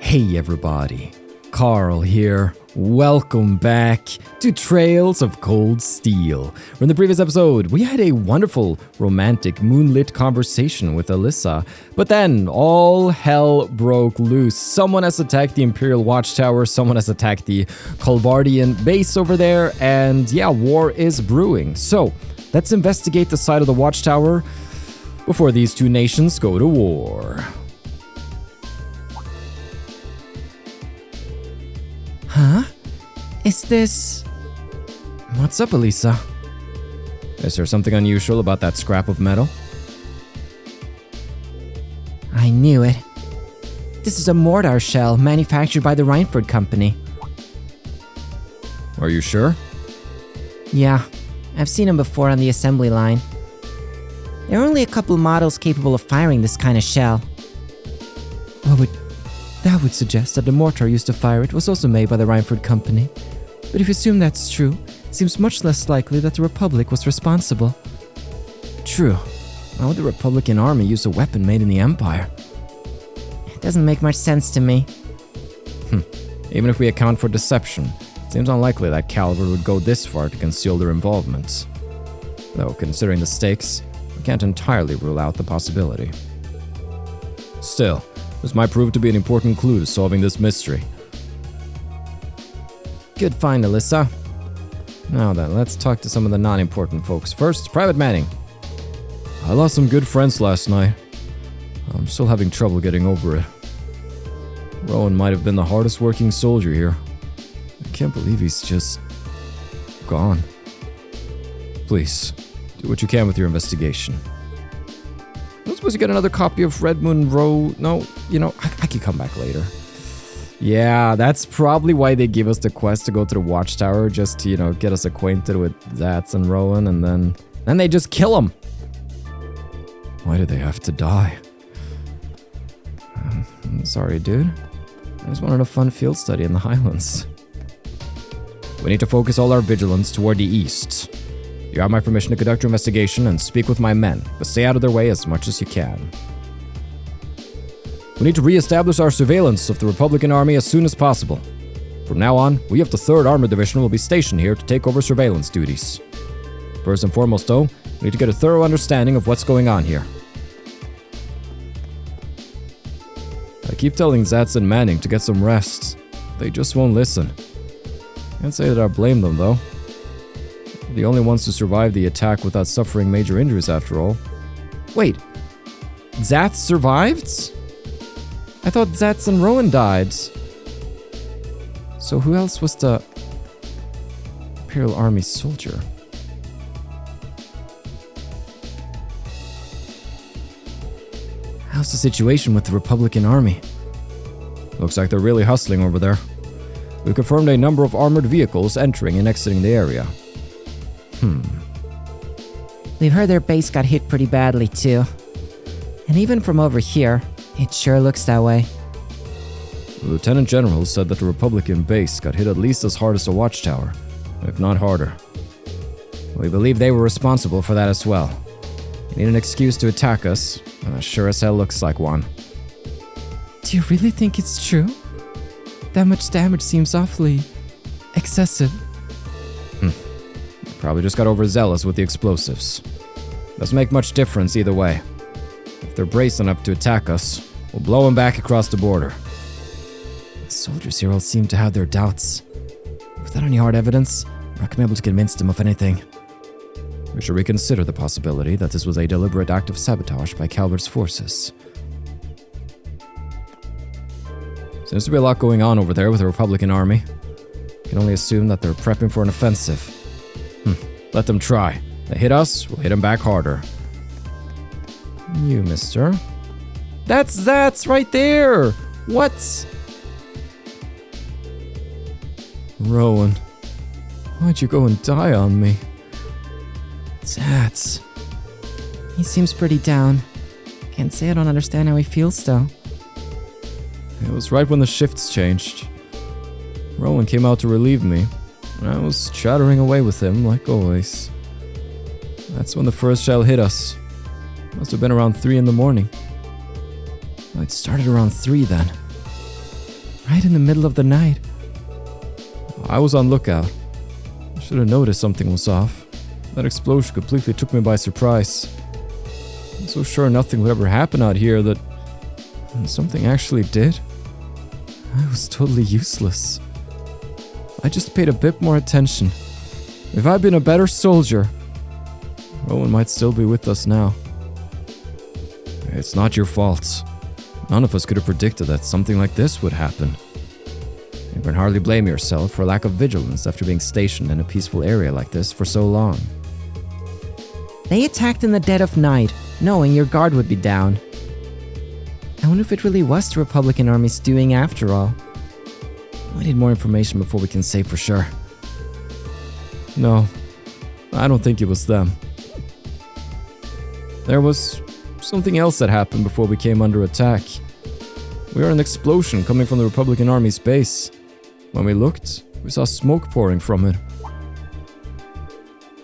Hey everybody, Carl here. Welcome back to Trails of Cold Steel. In the previous episode, we had a wonderful, romantic, moonlit conversation with Alyssa, but then all hell broke loose. Someone has attacked the Imperial Watchtower, someone has attacked the Colvardian base over there, and yeah, war is brewing. So, let's investigate the side of the Watchtower before these two nations go to war. Huh? Is this... What's up, Elisa? Is there something unusual about that scrap of metal? I knew it. This is a mortar shell manufactured by the Reinford Company. Are you sure? Yeah, I've seen them before on the assembly line. There are only a couple models capable of firing this kind of shell. That would suggest that the mortar used to fire it was also made by the Reinford Company. But if you assume that's true, it seems much less likely that the Republic was responsible. True. Why would the Republican army use a weapon made in the Empire? It doesn't make much sense to me. Even if we account for deception, it seems unlikely that Calvert would go this far to conceal their involvement. Though, considering the stakes, we can't entirely rule out the possibility. Still, this might prove to be an important clue to solving this mystery. Good find, Alyssa. Now then, let's talk to some of the non-important folks. First, Private Manning. I lost some good friends last night. I'm still having trouble getting over it. Rowan might have been the hardest working soldier here. I can't believe he's just... gone. Please, do what you can with your investigation. I was supposed to get another copy of Red Moon Row. No, I could come back later. Yeah, that's probably why they give us the quest to go to the Watchtower, just to, get us acquainted with Zats and Rowan, and then they just kill him. Why did they have to die? I'm sorry, dude. I just wanted a fun field study in the Highlands. We need to focus all our vigilance toward the east. You have my permission to conduct your investigation and speak with my men, but stay out of their way as much as you can. We need to re-establish our surveillance of the Republican Army as soon as possible. From now on, we of the 3rd Armored Division will be stationed here to take over surveillance duties. First and foremost, though, we need to get a thorough understanding of what's going on here. I keep telling Zats and Manning to get some rest. They just won't listen. Can't say that I blame them, though. They're the only ones to survive the attack without suffering major injuries, after all. Wait, Zats survived? I thought Zats and Rowan died. So who else was the Imperial Army soldier? How's the situation with the Republican Army? Looks like they're really hustling over there. We've confirmed a number of armored vehicles entering and exiting the area. We've heard their base got hit pretty badly too. And even from over here, it sure looks that way. The Lieutenant General said that the Republican base got hit at least as hard as the Watchtower, if not harder. We believe they were responsible for that as well. They need an excuse to attack us, and it sure as hell looks like one. Do you really think it's true? That much damage seems awfully... excessive. Probably just got overzealous with the explosives. Doesn't make much difference either way. If they're braced enough to attack us, we'll blow them back across the border. The soldiers here all seem to have their doubts. Without any hard evidence, we're not going to be able to convince them of anything. We should reconsider the possibility that this was a deliberate act of sabotage by Calvert's forces. Seems to be a lot going on over there with the Republican Army. Can only assume that they're prepping for an offensive. Let them try. They hit us, we'll hit them back harder. You, mister. That's right there! What? Rowan, why'd you go and die on me? Zats. He seems pretty down. Can't say I don't understand how he feels, though. It was right when the shifts changed. Rowan came out to relieve me, and I was chattering away with him, like always. That's when the first shell hit us. Must have been around 3 in the morning. Well, it started around 3 then. right in the middle of the night. I was on lookout. I should have noticed something was off. That explosion completely took me by surprise. I'm so sure nothing would ever happen out here that something actually did. I was totally useless. I just paid a bit more attention. If I'd been a better soldier, Rowan might still be with us now. It's not your fault. None of us could have predicted that something like this would happen. You can hardly blame yourself for lack of vigilance after being stationed in a peaceful area like this for so long. They attacked in the dead of night, knowing your guard would be down. I wonder if it really was the Republican army stewing after all. I need more information before we can say for sure. No, I don't think it was them. There was something else that happened before we came under attack. We heard an explosion coming from the Republican Army's base. When we looked, we saw smoke pouring from it.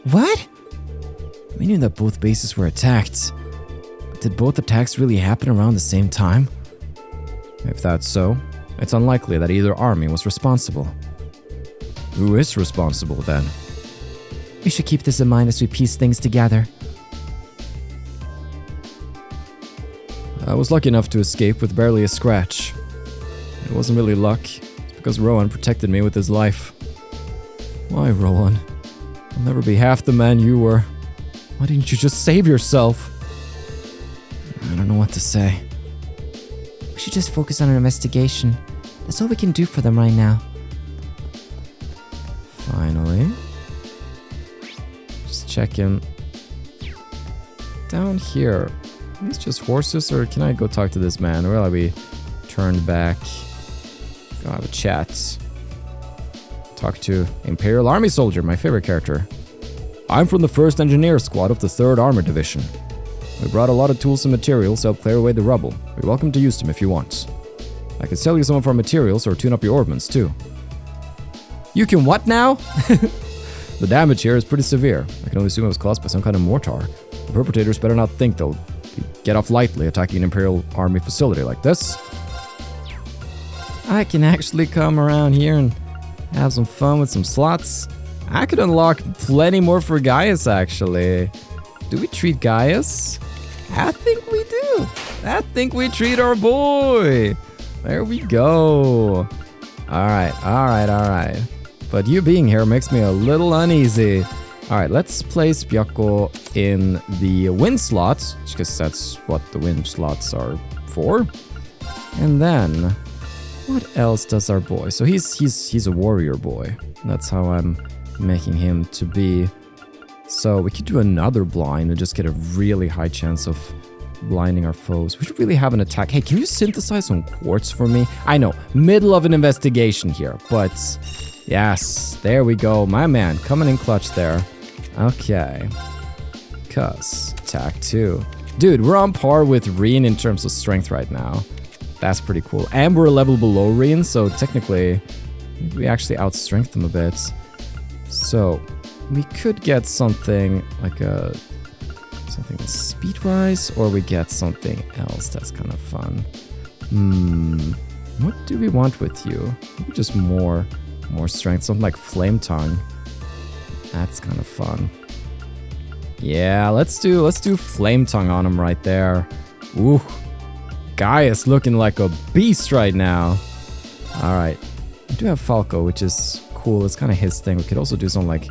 What? We knew that both bases were attacked. But did both attacks really happen around the same time? If that's so, it's unlikely that either army was responsible. Who is responsible then? We should keep this in mind as we piece things together. I was lucky enough to escape with barely a scratch. It wasn't really luck, it's because Rowan protected me with his life. Why, Rowan? I'll never be half the man you were. Why didn't you just save yourself? I don't know what to say. We should just focus on our investigation. That's all we can do for them right now. Finally. Just checking. Down here. Are these just horses, or can I go talk to this man? Or will I be turned back? Go have a chat. Talk to Imperial Army Soldier, my favorite character. I'm from the 1st Engineer Squad of the 3rd Armored Division. We brought a lot of tools and materials to help clear away the rubble. You're welcome to use them if you want. I can sell you some of our materials or tune up your ordnance too. You can what now? The damage here is pretty severe. I can only assume it was caused by some kind of mortar. The perpetrators better not think they'll get off lightly attacking an Imperial Army facility like this. I can actually come around here and have some fun with some slots. I could unlock plenty more for Gaius, actually. Do we treat Gaius? I think we do. I think we treat our boy. There we go. Alright. But you being here makes me a little uneasy. Alright, let's place Byakko in the wind slot, because that's what the wind slots are for. And then, what else does our boy? So he's a warrior boy. That's how I'm making him to be. So we could do another blind and just get a really high chance of blinding our foes. We should really have an attack. Hey, can you synthesize some quartz for me? I know, middle of an investigation here, but yes, there we go. My man, coming in clutch there. Okay. Cuss. Attack 2. Dude, we're on par with Reen in terms of strength right now. That's pretty cool. And we're a level below Reen, so technically we actually outstrength them a bit. So we could get something like something with speed rise, or we get something else that's kind of fun. What do we want with you? Maybe just more strength, something like Flame Tongue. That's kind of fun. Yeah, let's do Flame Tongue on him right there. Ooh, Gaius looking like a beast right now. All right, we do have Falco, which is cool. It's kind of his thing. We could also do something like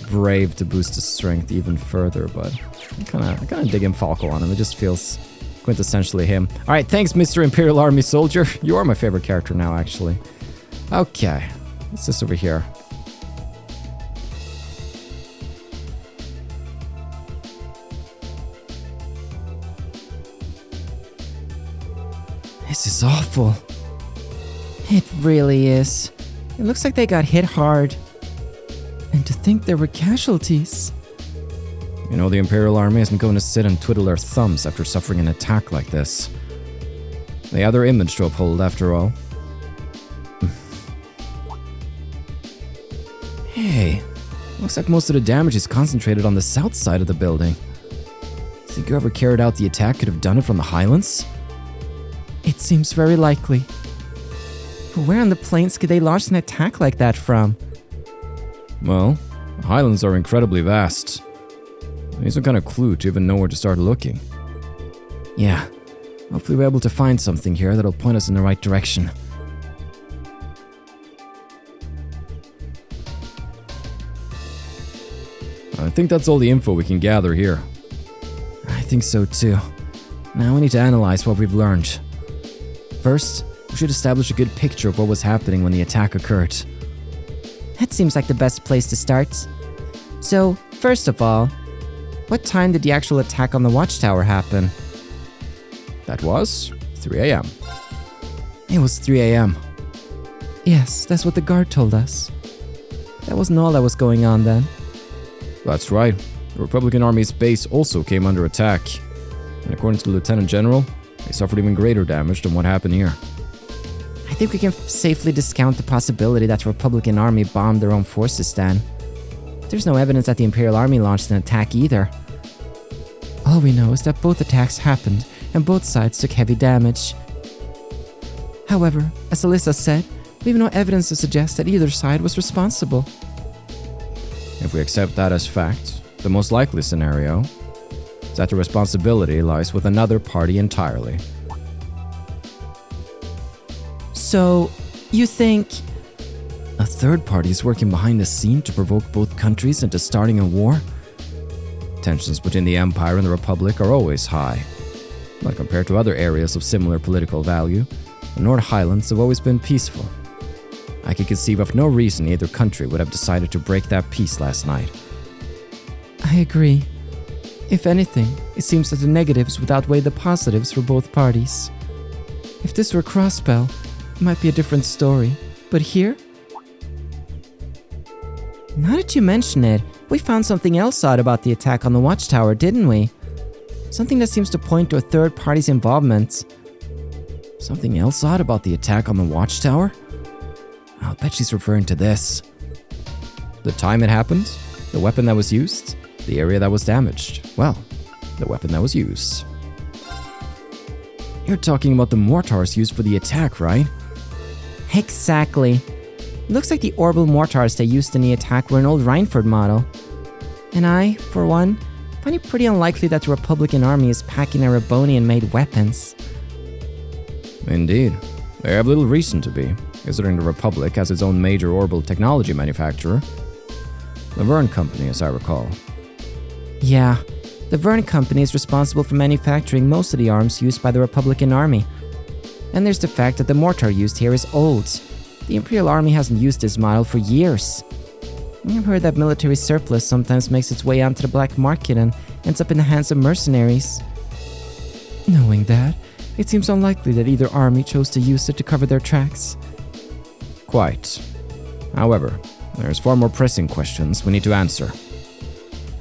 Brave to boost his strength even further, but I kind of dig in Falco on him. It just feels quintessentially him. All right, thanks, Mr. Imperial Army Soldier. You are my favorite character now, actually. Okay, what's this over here? This is awful. It really is. It looks like they got hit hard. And to think there were casualties. You know, the Imperial Army isn't going to sit and twiddle their thumbs after suffering an attack like this. They have their image to uphold, after all. Hey, looks like most of the damage is concentrated on the south side of the building. Think whoever carried out the attack could have done it from the Highlands? It seems very likely. Where on the plains could they launch an attack like that from? Well, the Highlands are incredibly vast. I need some kind of clue to even know where to start looking. Yeah, hopefully we're able to find something here that'll point us in the right direction. I think that's all the info we can gather here. I think so too. Now we need to analyze what we've learned. First, we should establish a good picture of what was happening when the attack occurred. That seems like the best place to start. So, first of all, what time did the actual attack on the Watchtower happen? That was 3 a.m. It was 3 a.m. Yes, that's what the guard told us. That wasn't all that was going on then. That's right. The Republican Army's base also came under attack. And according to the Lieutenant General, they suffered even greater damage than what happened here. I think we can safely discount the possibility that the Republican Army bombed their own forces then. There's no evidence that the Imperial Army launched an attack either. All we know is that both attacks happened and both sides took heavy damage. However, as Alyssa said, we have no evidence to suggest that either side was responsible. If we accept that as fact, the most likely scenario is that the responsibility lies with another party entirely. So, you think a third party is working behind the scene to provoke both countries into starting a war? Tensions between the Empire and the Republic are always high. But compared to other areas of similar political value, the North Highlands have always been peaceful. I can conceive of no reason either country would have decided to break that peace last night. I agree. If anything, it seems that the negatives would outweigh the positives for both parties. If this were Crossbell, it might be a different story. But here? Now that you mention it, we found something else odd about the attack on the Watchtower, didn't we? Something that seems to point to a third party's involvement. Something else odd about the attack on the Watchtower? I'll bet she's referring to this. The time it happened, the weapon that was used, the area that was damaged. Well, the weapon that was used. You're talking about the mortars used for the attack, right? Exactly. Looks like the orbital mortars they used in the attack were an old Reinford model. And I, for one, find it pretty unlikely that the Republican Army is packing Erebonian-made weapons. Indeed. They have little reason to be, considering the Republic has its own major orbital technology manufacturer. The Verne Company, as I recall. Yeah, the Verne Company is responsible for manufacturing most of the arms used by the Republican Army. And there's the fact that the mortar used here is old. The Imperial Army hasn't used this model for years. I've heard that military surplus sometimes makes its way onto the black market and ends up in the hands of mercenaries. Knowing that, it seems unlikely that either army chose to use it to cover their tracks. Quite. However, there's far more pressing questions we need to answer.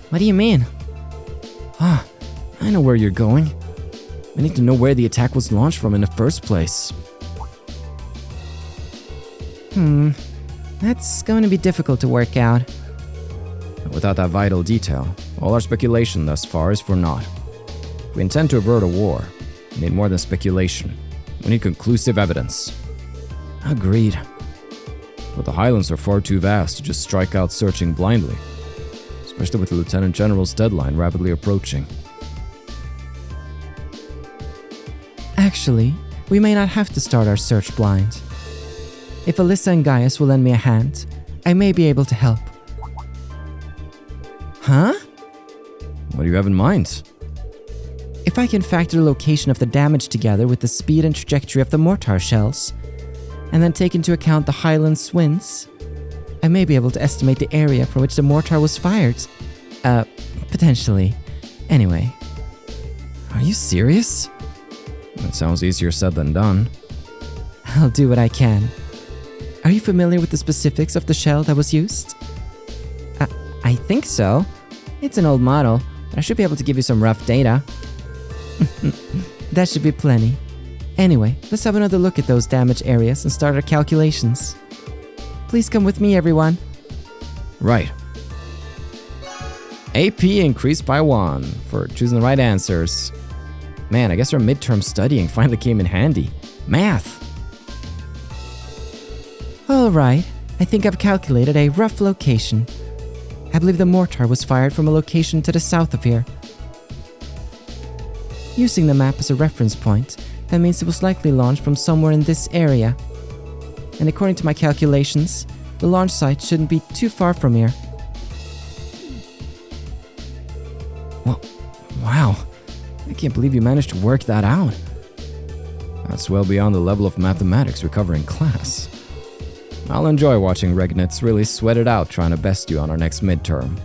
What do you mean? I know where you're going. We need to know where the attack was launched from in the first place. That's going to be difficult to work out. Without that vital detail, all our speculation thus far is for naught. If we intend to avert a war, we need more than speculation. We need conclusive evidence. Agreed. But the Highlands are far too vast to just strike out searching blindly, especially with the Lieutenant General's deadline rapidly approaching. Actually, we may not have to start our search blind. If Alyssa and Gaius will lend me a hand, I may be able to help. Huh? What do you have in mind? If I can factor the location of the damage together with the speed and trajectory of the mortar shells, and then take into account the Highlands winds, I may be able to estimate the area from which the mortar was fired. Potentially. Anyway. Are you serious? That sounds easier said than done. I'll do what I can. Are you familiar with the specifics of the shell that was used? I think so. It's an old model, but I should be able to give you some rough data. That should be plenty. Anyway, let's have another look at those damaged areas and start our calculations. Please come with me, everyone. Right. AP increased by 1 for choosing the right answers. Man, I guess our midterm studying finally came in handy. Math! Alright, I think I've calculated a rough location. I believe the mortar was fired from a location to the south of here. Using the map as a reference point, that means it was likely launched from somewhere in this area. And according to my calculations, the launch site shouldn't be too far from here. Well, wow. I can't believe you managed to work that out. That's well beyond the level of mathematics we cover in class. I'll enjoy watching Regnitz really sweat it out trying to best you on our next midterm.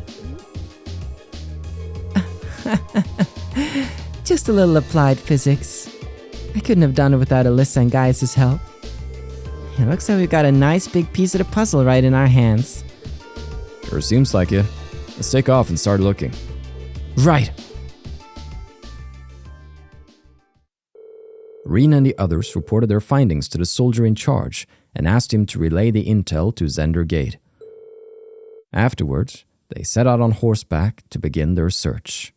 Just a little applied physics. I couldn't have done it without Alyssa and Gaius' help. It looks like we've got a nice big piece of the puzzle right in our hands. Sure seems like it. Let's take off and start looking. Right. Reen and the others reported their findings to the soldier in charge and asked him to relay the intel to Zender Gate. Afterwards, they set out on horseback to begin their search.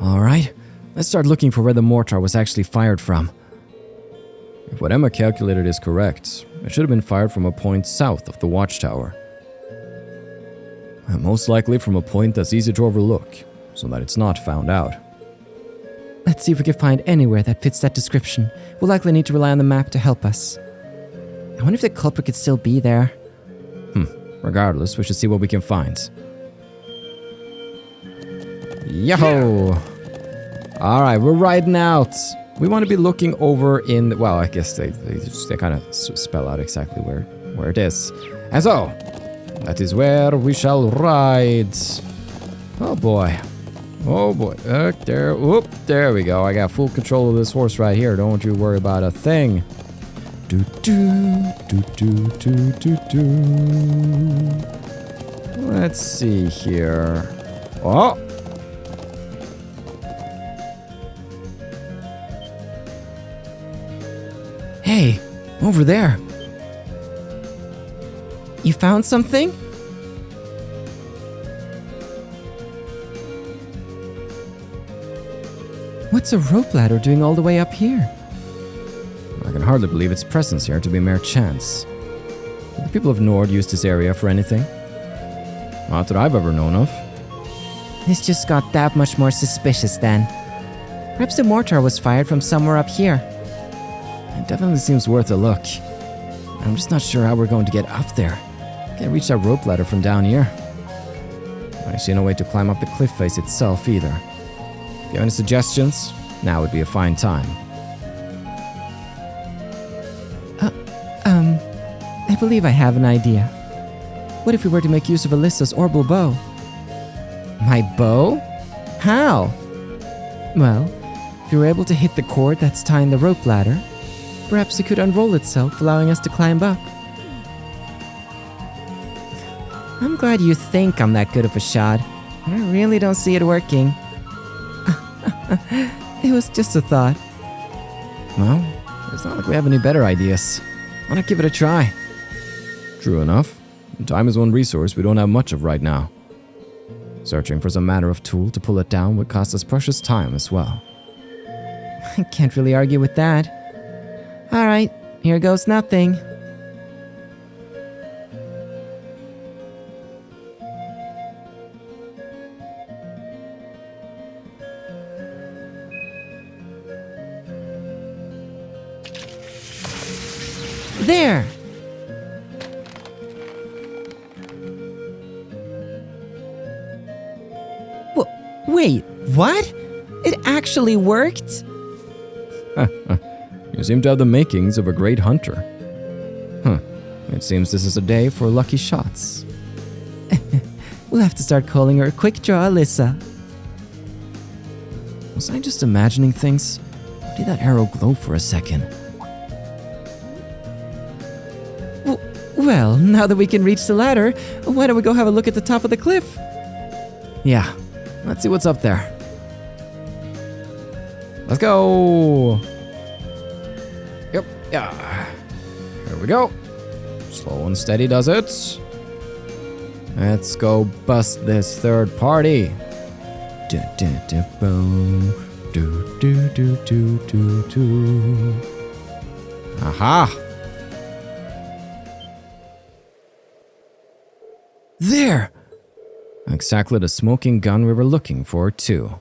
Alright, let's start looking for where the mortar was actually fired from. If what Emma calculated is correct, it should have been fired from a point south of the Watchtower. And most likely from a point that's easy to overlook, so that it's not found out. Let's see if we can find anywhere that fits that description. We'll likely need to rely on the map to help us. I wonder if the culprit could still be there. Regardless, we should see what we can find. Yo! Alright, we're riding out. We want to be looking over in... Well, I guess they kind of spell out exactly where it is. And so, that is where we shall ride. Oh boy. Oh boy. There. Whoop. There we go. I got full control of this horse right here. Don't you worry about a thing. Do do do do do do do. Let's see here. Oh. Hey, over there. You found something? What's a rope ladder doing all the way up here? I can hardly believe its presence here to be mere chance. Did the people of Nord use this area for anything? Not that I've ever known of. This just got that much more suspicious then. Perhaps the mortar was fired from somewhere up here. It definitely seems worth a look. I'm just not sure how we're going to get up there. Can't reach that rope ladder from down here. I see no way to climb up the cliff face itself either. If you have any suggestions, now would be a fine time. I believe I have an idea. What if we were to make use of Alyssa's orbital bow? My bow? How? Well, if you were able to hit the cord that's tying the rope ladder, perhaps it could unroll itself, allowing us to climb up. I'm glad you think I'm that good of a shot. I really don't see it working. It was just a thought. Well, it's not like we have any better ideas. Why not give it a try? True enough. Time is one resource we don't have much of right now. Searching for some manner of tool to pull it down would cost us precious time as well. I can't really argue with that. Alright, here goes nothing. There! Wait, what? It actually worked? You seem to have the makings of a great hunter. It seems this is a day for lucky shots. We'll have to start calling her Quick Draw Alyssa. Was I just imagining things? Or did that arrow glow for a second? Well, now that we can reach the ladder, why don't we go have a look at the top of the cliff? Yeah, let's see what's up there. Let's go! Yep, yeah. Here we go. Slow and steady does it. Let's go bust this third party. Do, do, do, boom. Do, Aha! There! Exactly the smoking gun we were looking for, too.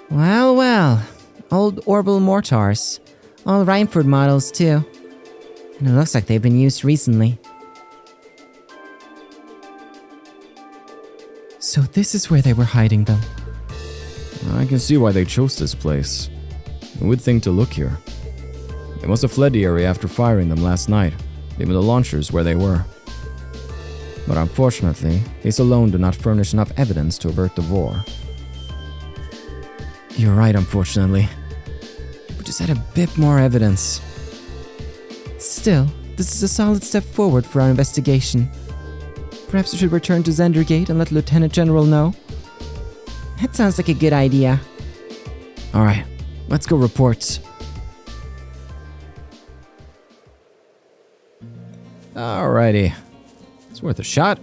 Well, well. Old orbital mortars. All Reinford models, too. And it looks like they've been used recently. So this is where they were hiding them. I can see why they chose this place. A good thing to look here. They must have fled the area after firing them last night, leaving the launchers where they were. But unfortunately, these alone do not furnish enough evidence to avert the war. You're right, unfortunately. We just had a bit more evidence. Still, this is a solid step forward for our investigation. Perhaps we should return to Zender Gate and let Lieutenant General know? That sounds like a good idea. Alright, let's go report. Alrighty. It's worth a shot.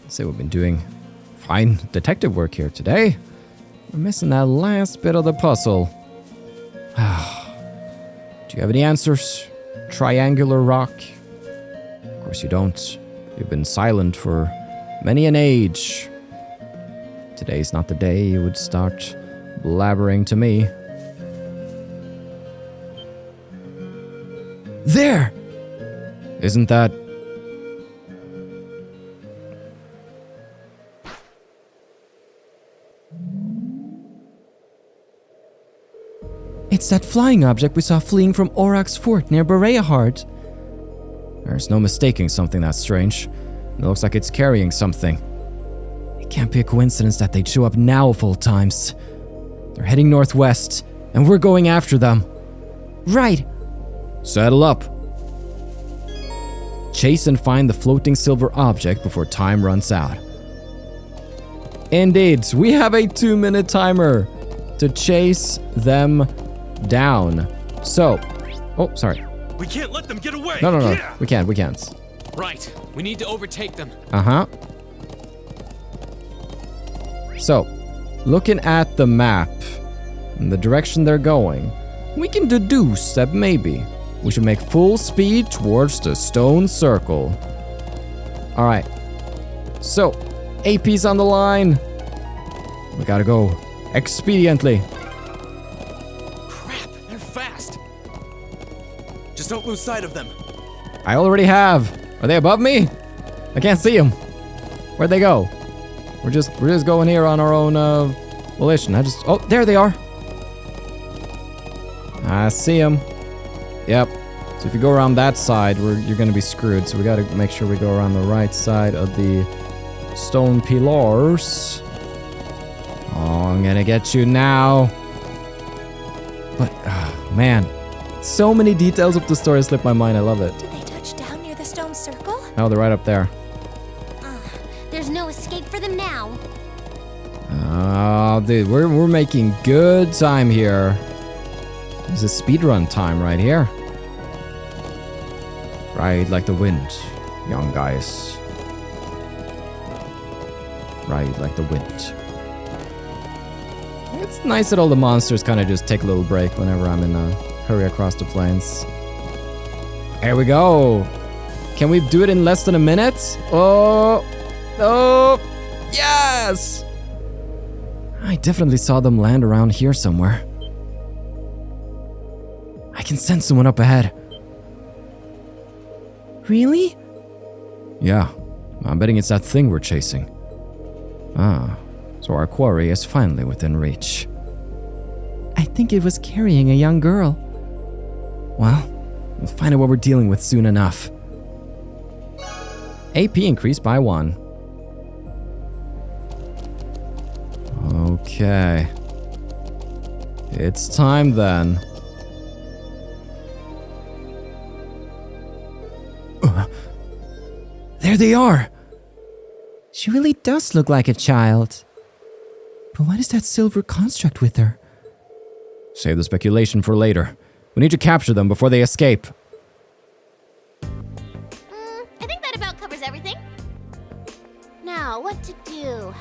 I'd say we've been doing fine detective work here today. We're missing that last bit of the puzzle. Do you have any answers? Triangular rock? Of course you don't. You've been silent for many an age. Today's not the day you would start blabbering to me. There! Isn't that... It's that flying object we saw fleeing from Auroch's fort near Bereahard. There's no mistaking something that strange. It looks like it's carrying something. It can't be a coincidence that they'd show up now of all times. They're heading northwest, and we're going after them. Right. Saddle up. Chase and find the floating silver object before time runs out. Indeed, we have a 2-minute timer to chase them down. So, oh, sorry. We can't let them get away. No, Yeah. we can't. Right. We need to overtake them. Uh-huh. So, looking at the map and the direction they're going, we can deduce that maybe we should make full speed towards the stone circle. Alright. So, AP's on the line. We gotta go expediently. Crap, they're fast. Just don't lose sight of them. I already have. Are they above me? I can't see them. Where'd they go? We're just going here on our own volition. Oh, there they are. I see them. Yep. So if you go around that side, you're gonna be screwed. So we gotta make sure we go around the right side of the stone pillars. Oh, I'm gonna get you now. But, man. So many details of the story slip my mind. I love it. Did they touch down near the stone circle? Oh, they're right up there. There's no escape for them now. Oh, dude, we're making good time here. This is speedrun time right here. Ride like the wind, young guys. Ride like the wind. It's nice that all the monsters kind of just take a little break whenever I'm in a hurry across the plains. Here we go. Can we do it in less than a minute? Oh, yes! I definitely saw them land around here somewhere. I can sense someone up ahead. Really? Yeah, I'm betting it's that thing we're chasing. So our quarry is finally within reach. I think it was carrying a young girl. Well, we'll find out what we're dealing with soon enough. AP increased by 1. Okay. It's time then. There they are! She really does look like a child. But what is that silver construct with her? Save the speculation for later. We need to capture them before they escape. I think that about covers everything. now, what to do?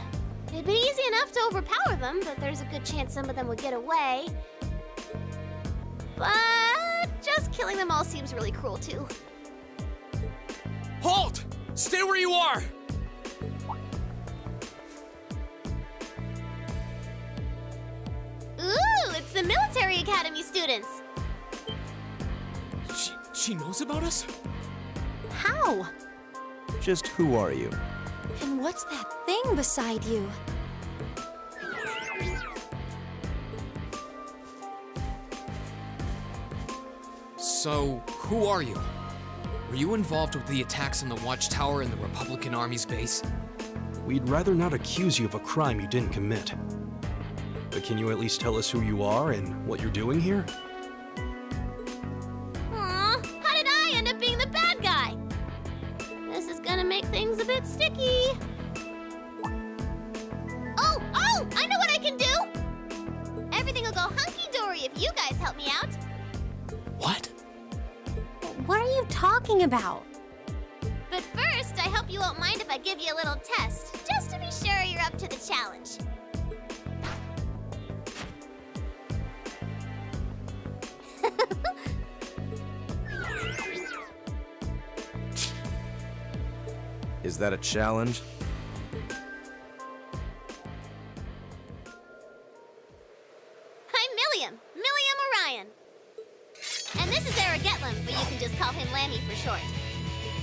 It'd be easy enough to overpower them, but there's a good chance some of them would get away. But just killing them all seems really cruel too. Halt! Stay where you are! Ooh, it's the military academy students. She knows about us? How? Just who are you? And what's that thing beside you? So, who are you? Were you involved with the attacks on the Watchtower and the Republican Army's base? We'd rather not accuse you of a crime you didn't commit. But can you at least tell us who you are and what you're doing here? Aw, how did I end up being the bad guy? This is gonna make things a bit sticky. Oh, I know what I can do! Everything will go hunky-dory if you guys help me out. What? What are you talking about? But first, I hope you won't mind if I give you a little test, just to be sure you're up to the challenge. Is that a challenge? I'm Millium Orion. And this is Golem, but you can just call him Lammy for short.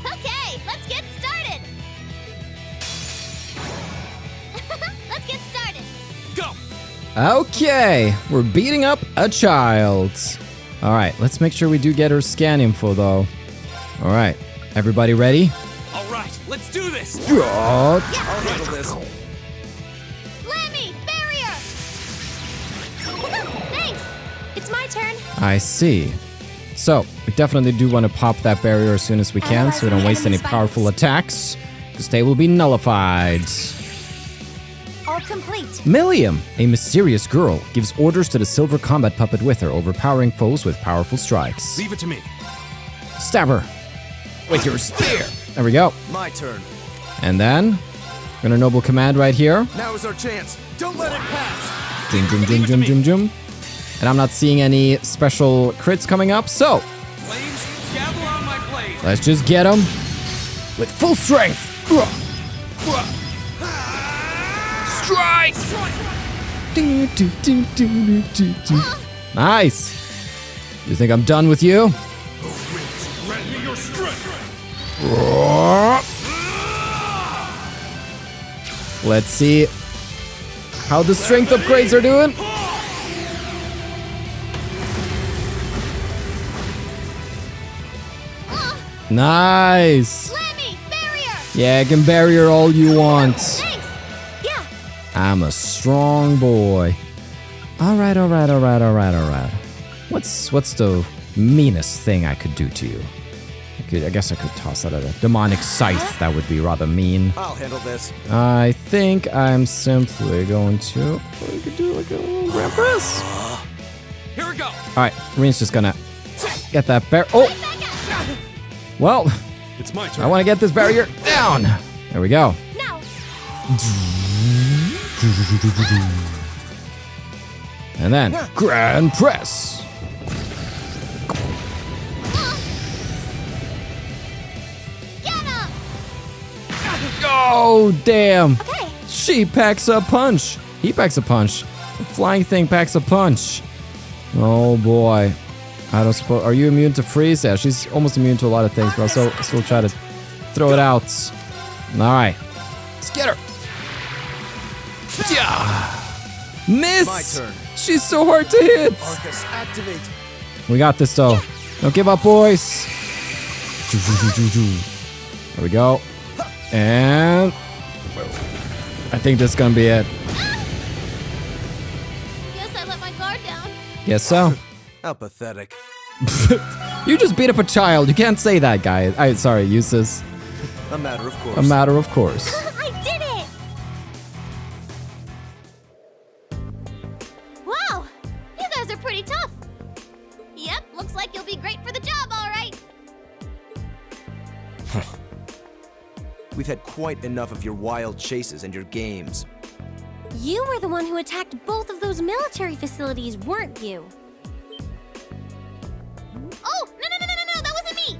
Okay, let's get started! Let's get started! Go! Okay, we're beating up a child. All right, let's make sure we do get her scan info though. All right, everybody ready? All right, let's do this! I'll handle this. Lammy, barrier! Thanks! It's my turn. I see. So, we definitely do want to pop that barrier as soon as we can so we don't waste any powerful attacks, because they will be nullified. All complete. Millium, a mysterious girl, gives orders to the silver combat puppet with her, overpowering foes with powerful strikes. Leave it to me. Stab her with your spear. There we go. My turn. And then, we're gonna noble command right here. Now is our chance. Don't let it pass. Jum, jum, jum, jum, jum, jum. And I'm not seeing any special crits coming up, so Flames, gather on my blade. let's just get them with full strength. Strike! Do, do, do, do, do, do. Nice. You think I'm done with you? Grant me your strength. Let's see how the strength upgrades are doing. Nice. Lammy, barrier! Yeah, I can barrier all you want. Thanks! Yeah! I'm a strong boy. All right. What's the meanest thing I could do to you? I guess I could toss that at a demonic scythe. That would be rather mean. I'll handle this. I think I'm simply going to. We could do like a little grand press. Here we go. All right, Reen's just gonna get that barrier. Oh, well, It's my turn. I want to get this barrier down. There we go. Now! And then grand press. Get him! Oh, damn. Okay. She packs a punch. He packs a punch. The flying thing packs a punch. Oh boy. I don't suppose. Are you immune to freeze? Yeah, she's almost immune to a lot of things, but I'll still try to throw it out. Alright. Let's get her. Yeah. Miss! My turn. She's so hard to hit. Arcus, activate. We got this though. Don't give up, boys. There we go. And I think this is gonna be it. Guess I let my guard down. Guess so. How pathetic. You just beat up a child. You can't say that, guy. Sorry, Eustace. A matter of course. A matter of course. I did it! Wow! You guys are pretty tough. Yep, looks like you'll be great for the job, all right. We've had quite enough of your wild chases and your games. You were the one who attacked both of those military facilities, weren't you? Oh, no, that wasn't me!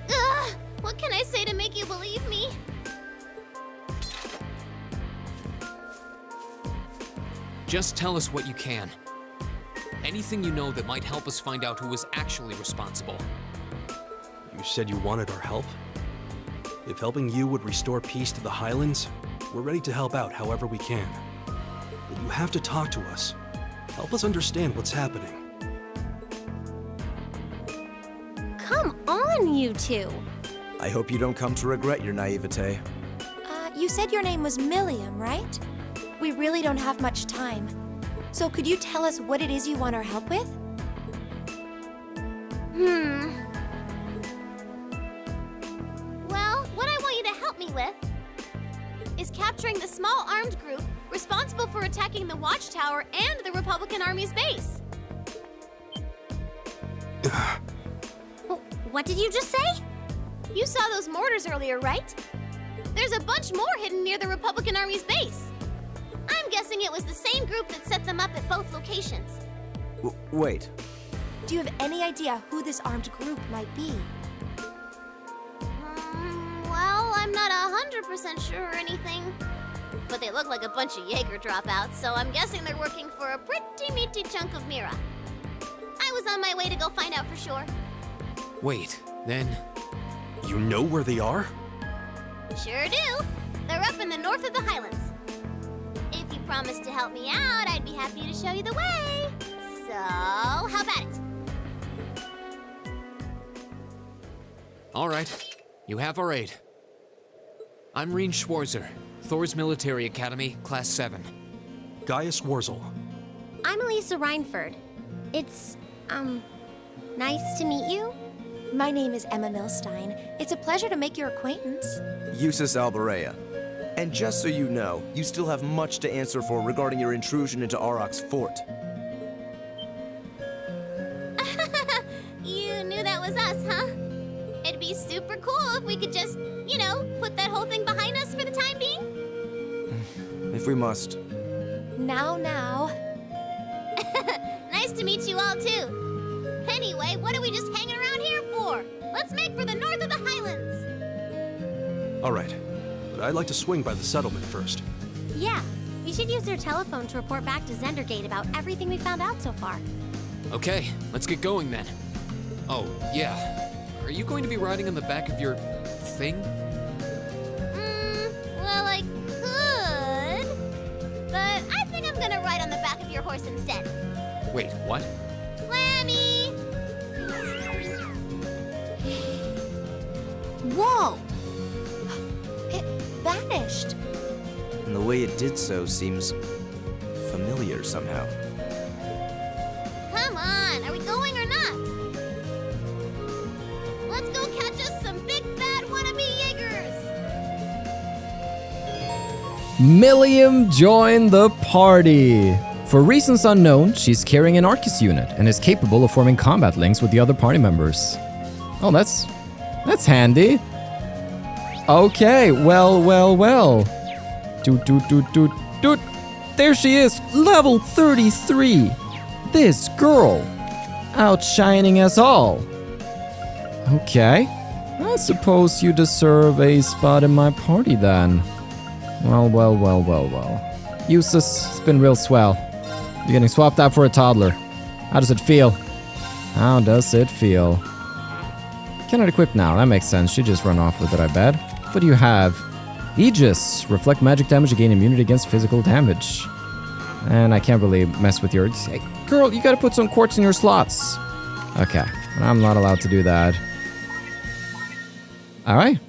Ugh, what can I say to make you believe me? Just tell us what you can. Anything you know that might help us find out who was actually responsible. You said you wanted our help? If helping you would restore peace to the Highlands, we're ready to help out however we can. But you have to talk to us. Help us understand what's happening. Come on, you two. I hope you don't come to regret your naivete. You said your name was Millium, right? We really don't have much time. So could you tell us what it is you want our help with? Well, what I want you to help me with is capturing the small armed group responsible for attacking the Watchtower and the Republican Army's base. What did you just say? You saw those mortars earlier, right? There's a bunch more hidden near the Republican Army's base. I'm guessing it was the same group that set them up at both locations. Wait. Do you have any idea who this armed group might be? Well, I'm not 100% sure or anything. But they look like a bunch of Jaeger dropouts, so I'm guessing they're working for a pretty meaty chunk of Mira. I was on my way to go find out for sure. Wait, then... You know where they are? Sure do. They're up in the north of the Highlands. If you promise to help me out, I'd be happy to show you the way. So, how about it? All right, you have our aid. I'm Reen Schwarzer, Thor's Military Academy, Class 7. Gaius Warzel. I'm Elisa Reinford. It's, nice to meet you. My name is Emma Milstein. It's a pleasure to make your acquaintance. Eustace Alberea. And just so you know, you still have much to answer for regarding your intrusion into Auroch's fort. You knew that was us, huh? It'd be super cool if we could just, put that whole thing behind us for the time being. If we must. Now. Nice to meet you all, too. Anyway, what are we just hanging around here for? Let's make for the north of the Highlands. All right, but I'd like to swing by the settlement first. Yeah, we should use your telephone to report back to Zender Gate about everything we found out so far. Okay, let's get going then. Oh, yeah. Are you going to be riding on the back of your... thing? Well, I could. But I think I'm gonna ride on the back of your horse instead. Wait, what? Lammy! Whoa! It vanished. And the way it did so seems familiar somehow. Come on, are we going or not? Let's go catch us some big bad wannabe Jaegers! Millium joined the party. For reasons unknown, she's carrying an Arcus unit and is capable of forming combat links with the other party members. Oh, that's handy. Okay, well. Doot. There she is, level 33. This girl, outshining us all. Okay, I suppose you deserve a spot in my party then. Well. Eustace, it's been real swell. You're getting swapped out for a toddler. How does it feel? Cannot equip now, that makes sense. She just run off with it, I bet. What do you have? Aegis. Reflect magic damage to gain immunity against physical damage. And I can't really mess with yours. Hey, girl, you gotta put some quartz in your slots. Okay, I'm not allowed to do that. Alright.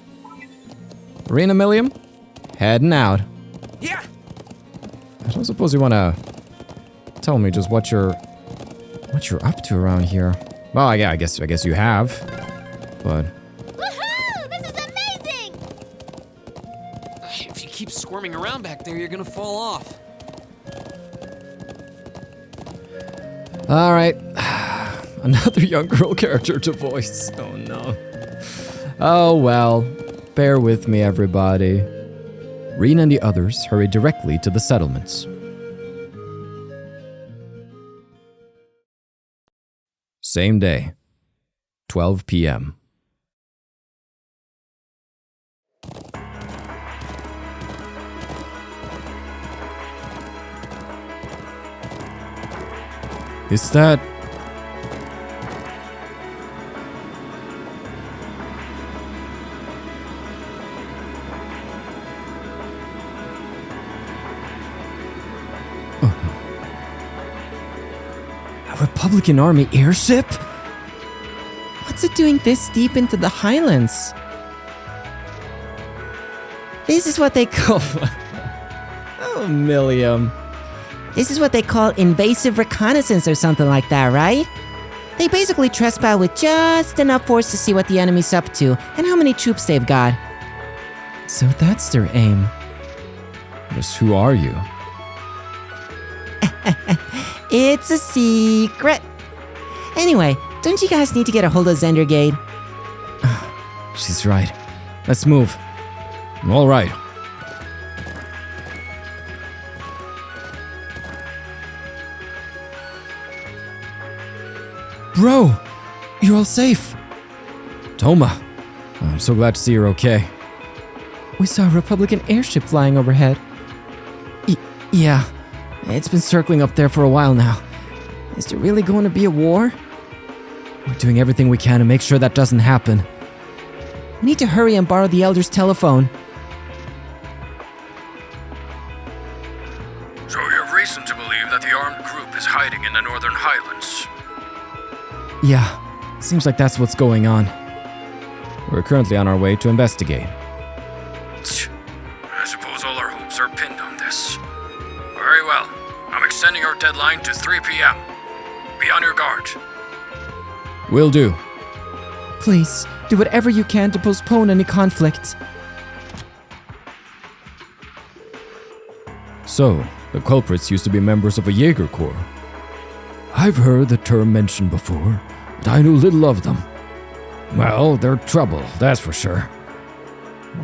Arena Millium, heading out. Yeah! I don't suppose you wanna tell me just what you're up to around here. Well, yeah, I guess you have. But Woohoo! This is amazing! If you keep squirming around back there, you're gonna fall off. all right. Another young girl character to voice. Oh no. Oh well. Bear with me, everybody. Reen and the others hurried directly to the settlements. Same day, 12 p.m. Is that... a Republican Army airship? What's it doing this deep into the Highlands? This is what they call... Oh, Millium. This is what they call invasive reconnaissance or something like that, right? They basically trespass with just enough force to see what the enemy's up to and how many troops they've got. So that's their aim. Just who are you? It's a secret. Anyway, don't you guys need to get a hold of Zender Gate? She's right. Let's move. All right. Bro, you're all safe. Toma, I'm so glad to see you're okay. We saw a Republican airship flying overhead. Yeah, it's been circling up there for a while now. Is there really going to be a war? We're doing everything we can to make sure that doesn't happen. We need to hurry and borrow the Elder's telephone. So you have reason to believe that the armed group is hiding in the Northern Highlands? Yeah, seems like that's what's going on. We're currently on our way to investigate. I suppose all our hopes are pinned on this. Very well. I'm extending our deadline to 3 p.m. Be on your guard. Will do. Please, do whatever you can to postpone any conflict. So, the culprits used to be members of a Jaeger Corps. I've heard the term mentioned before, but I knew little of them. Well, they're trouble, that's for sure.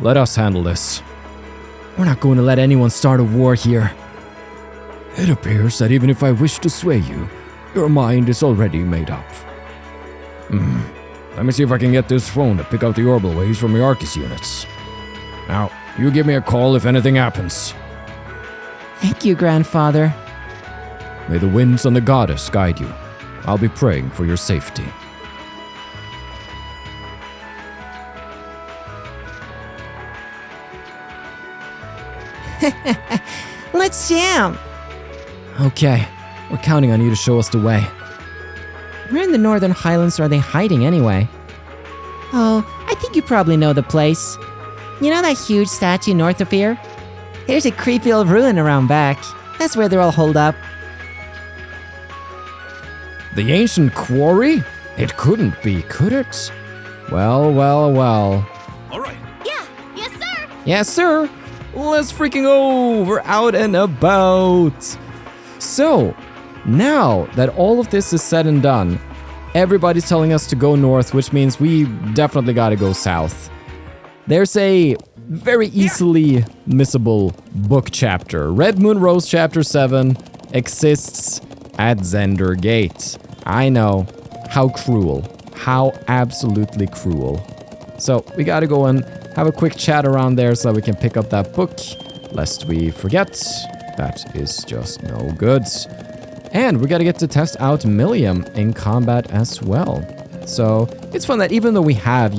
Let us handle this. We're not going to let anyone start a war here. It appears that even if I wish to sway you, your mind is already made up. Let me see if I can get this phone to pick out the orbital waves from your Arcus units. Now, you give me a call if anything happens. Thank you, Grandfather. May the winds and the goddess guide you. I'll be praying for your safety. Let's jam! Okay, we're counting on you to show us the way. Where in the Northern Highlands are they hiding anyway? Oh, I think you probably know the place. You know that huge statue north of here? There's a creepy old ruin around back. That's where they're all holed up. The ancient quarry? It couldn't be, could it? Well, well, well. All right. Yeah, yes, sir. Yes, sir. Let's freaking go. We're out and about. So, now that all of this is said and done, everybody's telling us to go north, which means we definitely gotta go south. There's a very easily missable book chapter. Red Moon Rose Chapter 7 exists at Zender Gate. I know. How cruel. How absolutely cruel. So we gotta go and have a quick chat around there so that we can pick up that book, lest we forget. That is just no good. And we gotta get to test out Millium in combat as well. So it's fun that even though we have,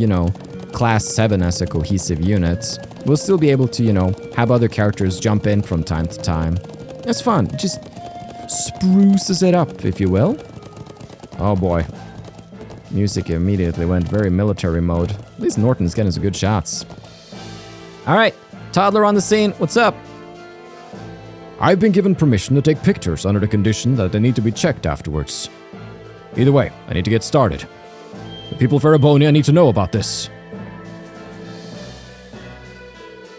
Class 7 as a cohesive unit, we'll still be able to, have other characters jump in from time to time. It's fun. Just spruces it up, if you will. Oh boy. Music immediately went very military mode. At least Norton's getting some good shots. Alright, Toddler on the scene, what's up? I've been given permission to take pictures under the condition that they need to be checked afterwards. Either way, I need to get started. The people of Erebonia need to know about this.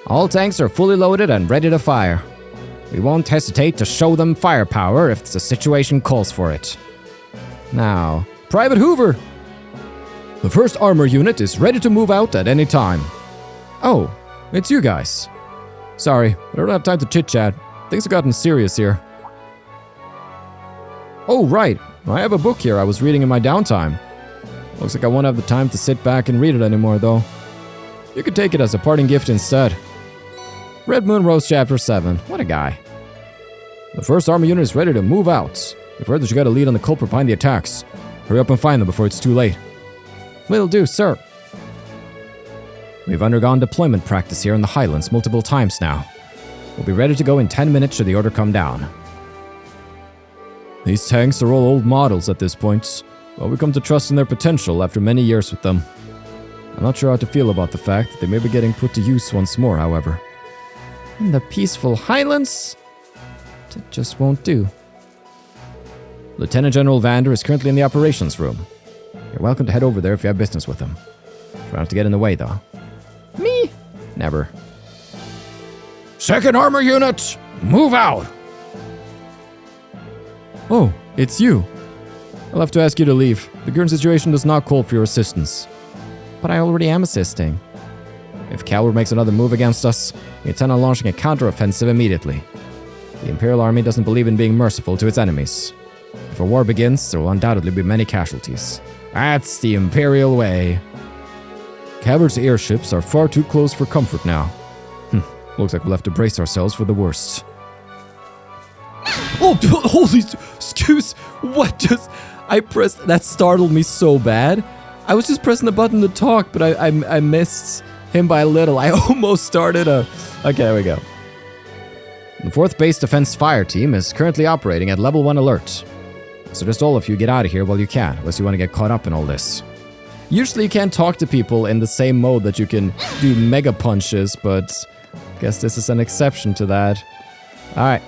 All tanks are fully loaded and ready to fire. We won't hesitate to show them firepower if the situation calls for it. Now, Private Hoover! The first armor unit is ready to move out at any time. Oh, it's you guys. Sorry, but I don't have time to chit-chat. Things have gotten serious here. Oh, right. I have a book here I was reading in my downtime. Looks like I won't have the time to sit back and read it anymore, though. You could take it as a parting gift instead. Red Moon Rose Chapter 7. What a guy. The first army unit is ready to move out. We've heard that you got a lead on the culprit behind the attacks. Hurry up and find them before it's too late. Will do, sir. We've undergone deployment practice here in the Highlands multiple times now. We'll be ready to go in 10 minutes should the order come down. These tanks are all old models at this point, but we come to trust in their potential after many years with them. I'm not sure how to feel about the fact that they may be getting put to use once more, however. In the peaceful Highlands? It just won't do. Lieutenant General Vander is currently in the operations room. You're welcome to head over there if you have business with him. Try not to get in the way, though. Me? Never. Second armor unit, move out! Oh, it's you. I'll have to ask you to leave. The current situation does not call for your assistance. But I already am assisting. If Calvert makes another move against us, we intend on launching a counteroffensive immediately. The Imperial Army doesn't believe in being merciful to its enemies. If a war begins, there will undoubtedly be many casualties. That's the Imperial way. Calvert's airships are far too close for comfort now. Looks like we'll have to brace ourselves for the worst. Oh, holy, excuse, what just, I pressed, that startled me so bad. I was just pressing the button to talk, but I missed him by a little. I almost started a, okay, there we go. The 4th Base Defense Fire Team is currently operating at level 1 alert. So just all of you get out of here while you can, unless you want to get caught up in all this. Usually you can't talk to people in the same mode that you can do mega punches, but guess this is an exception to that. Alright,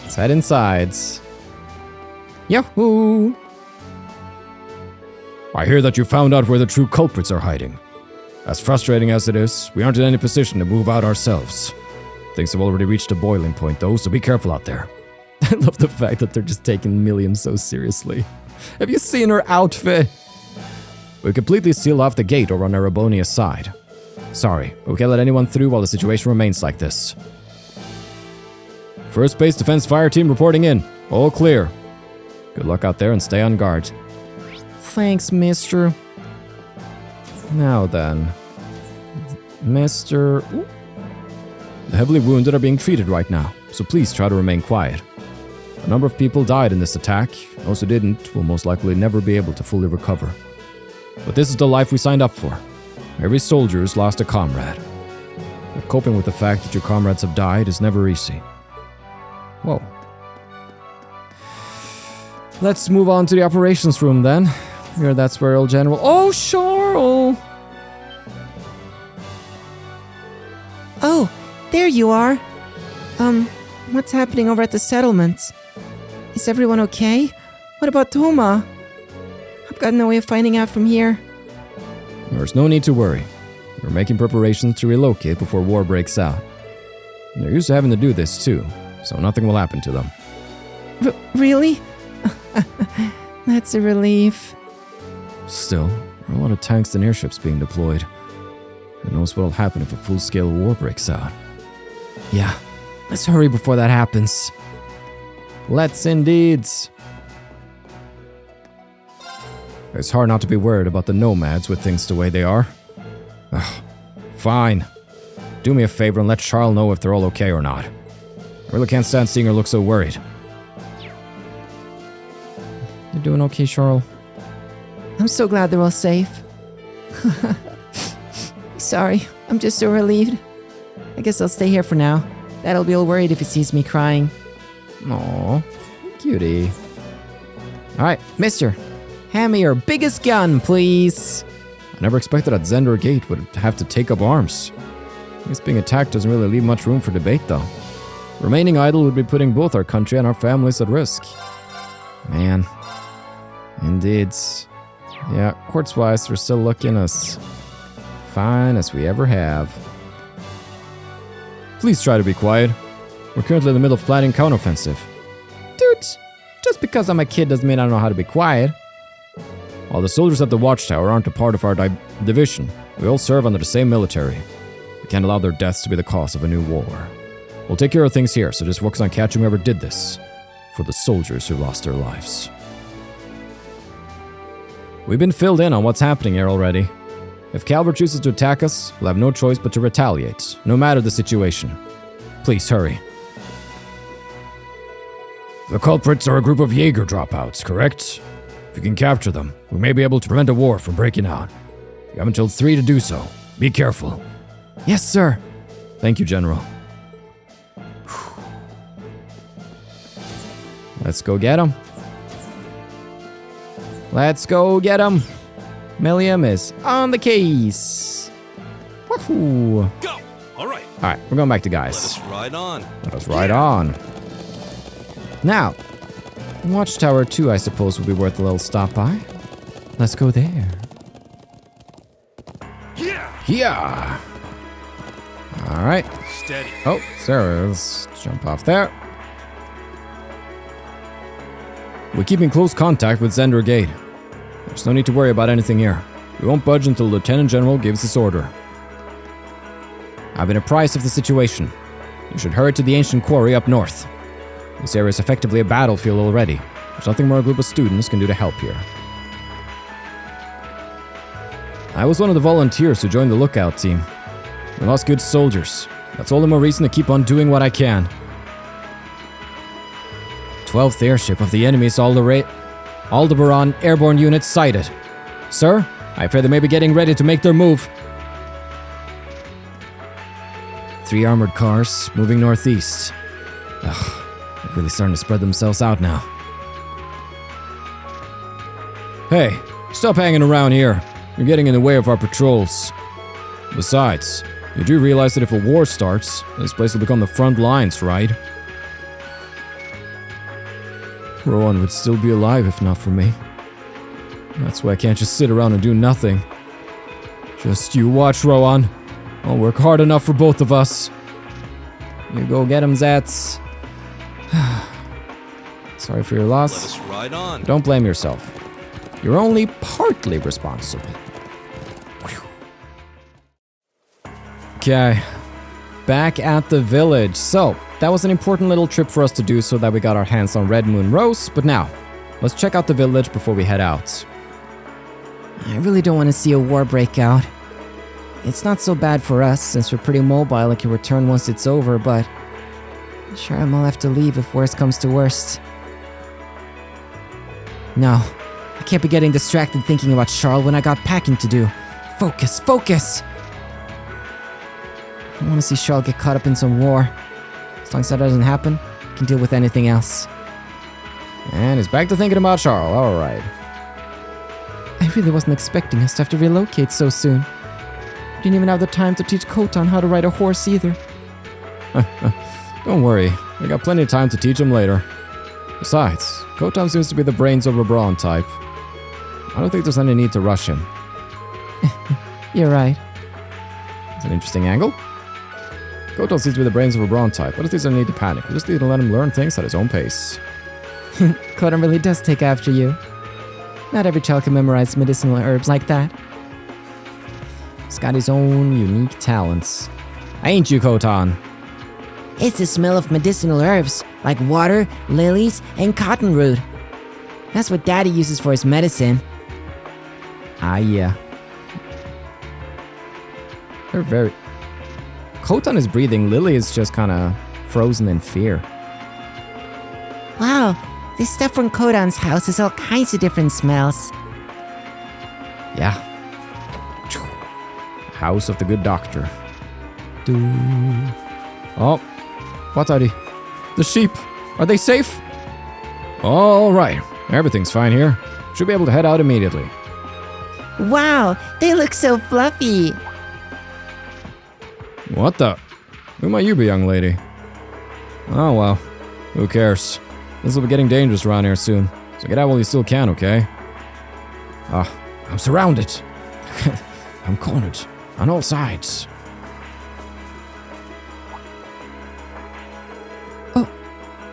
let's head inside. Yahoo! I hear that you found out where the true culprits are hiding. As frustrating as it is, we aren't in any position to move out ourselves. Things have already reached a boiling point though, so be careful out there. I love the fact that they're just taking Millium so seriously. Have you seen her outfit? We completely seal off the gate over on Erebonia's side. Sorry, but we can't let anyone through while the situation remains like this. 1st Base Defense Fire Team reporting in. All clear. Good luck out there and stay on guard. Thanks, mister. Now then. Mr. Ooh. The heavily wounded are being treated right now, so please try to remain quiet. A number of people died in this attack. Those who didn't will most likely never be able to fully recover. But this is the life we signed up for. Every soldier has lost a comrade. But coping with the fact that your comrades have died is never easy. Whoa. Let's move on to the operations room then. Here, that's where old General... Oh, Charles! Oh, there you are. What's happening over at the settlements? Is everyone okay? What about Toma? I've got no way of finding out from here. There's no need to worry. We're making preparations to relocate before war breaks out. And they're used to having to do this too, so nothing will happen to them. Really? That's a relief. Still, there are a lot of tanks and airships being deployed. Who knows what'll happen if a full-scale war breaks out. Yeah, let's hurry before that happens. Let's indeed. It's hard not to be worried about the nomads with things the way they are. Ugh, fine. Do me a favor and let Charles know if they're all okay or not. I really can't stand seeing her look so worried. You're doing okay, Charles? I'm so glad they're all safe. Sorry, I'm just so relieved. I guess I'll stay here for now. Dad'll be all worried if he sees me crying. Aww, cutie. Alright, mister. Hand me your biggest gun, please. I never expected that Zender gate would have to take up arms. I guess being attacked doesn't really leave much room for debate, though. Remaining idle would be putting both our country and our families at risk. Man. Indeed. Yeah, quartz-wise, we're still looking as fine as we ever have. Please try to be quiet. We're currently in the middle of planning counteroffensive. Dude, just because I'm a kid doesn't mean I know how to be quiet. While the soldiers at the Watchtower aren't a part of our division, we all serve under the same military. We can't allow their deaths to be the cause of a new war. We'll take care of things here, so just focus on catching whoever did this. For the soldiers who lost their lives. We've been filled in on what's happening here already. If Calvert chooses to attack us, we'll have no choice but to retaliate, no matter the situation. Please hurry. The culprits are a group of Jaeger dropouts, correct? If you can capture them, we may be able to prevent a war from breaking out. You have until 3 to do so. Be careful. Yes, sir. Thank you, General. Let's go get him. Let's go get him. Millium is on the case. Woohoo. Go! Alright. Alright, we're going back to Let guys. us ride on. Let us ride on. Now, Watchtower 2, I suppose, would be worth a little stop by. Let's go there. Yeah. Alright. Steady. Oh, sir, let's jump off there. We keep in close contact with Zender Gate. There's no need to worry about anything here. We won't budge until the Lieutenant General gives this order. I've been apprised of the situation. You should hurry to the ancient quarry up north. This area is effectively a battlefield already. There's nothing more a group of students can do to help here. I was one of the volunteers who joined the lookout team. We lost good soldiers. That's all the more reason to keep on doing what I can. 12th airship of the enemy's Aldebaran airborne unit sighted. Sir, I fear they may be getting ready to make their move. 3 armored cars moving northeast. Ugh, they're really starting to spread themselves out now. Hey, stop hanging around here. You're getting in the way of our patrols. Besides, you do realize that if a war starts, this place will become the front lines, right? Rowan would still be alive if not for me. That's why I can't just sit around and do nothing. Just you watch, Rowan. I'll work hard enough for both of us. You go get him, Zats. Sorry for your loss. Let us ride on. Don't blame yourself. You're only partly responsible. Okay. Back at the village. So, that was an important little trip for us to do so that we got our hands on Red Moon Rose, but now, let's check out the village before we head out. I really don't want to see a war break out. It's not so bad for us, since we're pretty mobile and can return once it's over, but sure, I might have to leave if worst comes to worst. No, I can't be getting distracted thinking about Charles when I got packing to do. Focus, focus! I want to see Charles get caught up in some war. As long as that doesn't happen, I can deal with anything else. And he's back to thinking about Charles, alright. I really wasn't expecting us to have to relocate so soon. Didn't even have the time to teach Kotan how to ride a horse either. Don't worry, we got plenty of time to teach him later. Besides, Kotan seems to be the brains over brawn type. I don't think there's any need to rush him. You're right. It's an interesting angle. Kotan seems to be the brains over brawn type, but there's no need to panic. We just need to let him learn things at his own pace. Kotan really does take after you. Not every child can memorize medicinal herbs like that. He's got his own unique talents. Ain't you, Kotan? It's the smell of medicinal herbs, like water, lilies, and cottonroot. That's what Daddy uses for his medicine. Ah, yeah. They're very... Kotan is breathing. Lily is just kind of frozen in fear. Wow, this stuff from Kodan's house has all kinds of different smells. Yeah. House of the good doctor. Oh, what are they? The sheep. Are they safe? All right. Everything's fine here. Should be able to head out immediately. Wow, they look so fluffy. What the? Who might you be, young lady? Oh well. Who cares? This will be getting dangerous around here soon. So get out while you still can, okay? I'm surrounded. I'm cornered on all sides.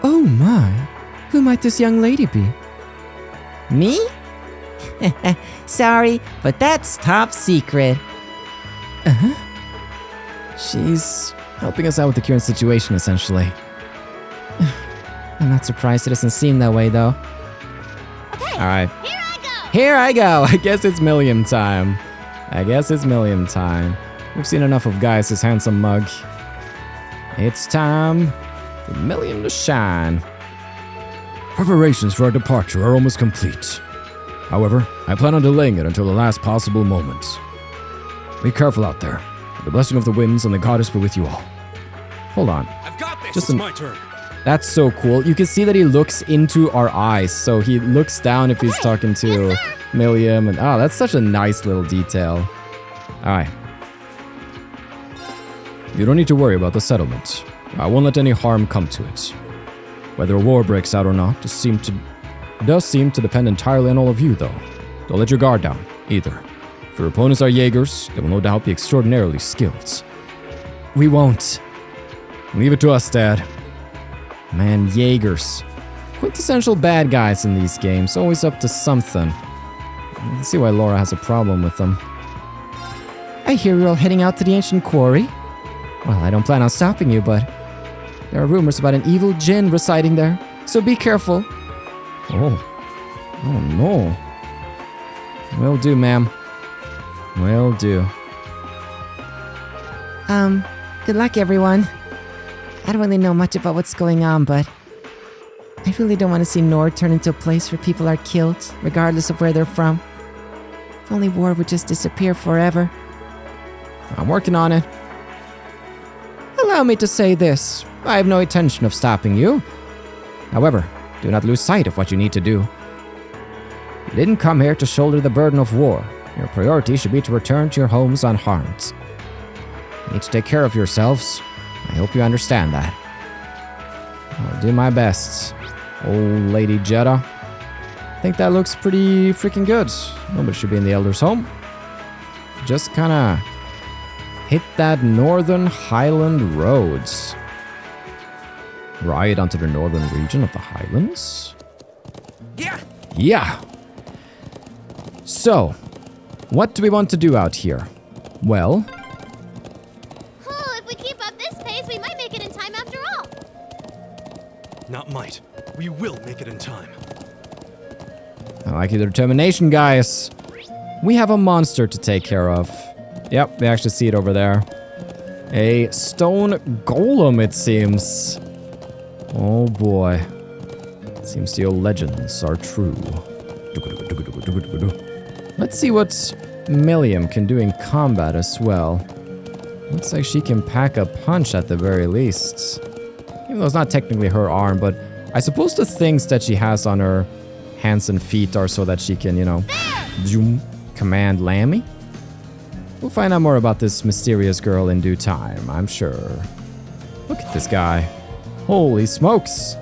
Oh my, who might this young lady be? Me? Sorry, but that's top secret. She's helping us out with the current situation, essentially. I'm not surprised it doesn't seem that way, though. Okay, Alright. here I go! Here I go! I guess it's Millium time. We've seen enough of Gaius' handsome mug. It's time for Millium to shine. Preparations for our departure are almost complete. However, I plan on delaying it until the last possible moment. Be careful out there. The blessing of the winds and the goddess be with you all. Hold on. I've got this. Just It's my turn. That's so cool. You can see that he looks into our eyes, so he looks down if he's talking to Millium, and oh, that's such a nice little detail. Alright. You don't need to worry about the settlement. I won't let any harm come to it. Whether a war breaks out or not does seem to depend entirely on all of you, though. Don't let your guard down, either. If your opponents are Jaegers, they will no doubt be extraordinarily skilled. We won't. Leave it to us, Dad. Man, Jaegers. Quintessential bad guys in these games, always up to something. I can see why Laura has a problem with them. I hear you're all heading out to the ancient quarry. Well, I don't plan on stopping you, but there are rumors about an evil djinn residing there, so be careful. Oh no. Will do, ma'am. Will do. Good luck, everyone. I don't really know much about what's going on, but I really don't want to see Nord turn into a place where people are killed, regardless of where they're from. If only war would just disappear forever. I'm working on it. Allow me to say this. I have no intention of stopping you. However, do not lose sight of what you need to do. You didn't come here to shoulder the burden of war. Your priority should be to return to your homes unharmed. You need to take care of yourselves. I hope you understand that. I'll do my best, old Lady Jeddah. I think that looks pretty freaking good. Nobody should be in the Elder's home. Just kinda hit that northern Highland roads. Ride onto the northern region of the Highlands. Yeah. So, what do we want to do out here? Well, If we keep up this pace, we might make it in time after all. Not might. We will make it in time. I like your determination, guys. We have a monster to take care of. Yep, we actually see it over there. A stone golem, it seems. Oh boy. It seems the old legends are true. Let's see what Millium can do in combat as well. Looks like she can pack a punch at the very least. Even though it's not technically her arm, but I suppose the things that she has on her hands and feet are so that she can, you know, zoom, command Lammy. We'll find out more about this mysterious girl in due time, I'm sure. Look at this guy. Holy smokes.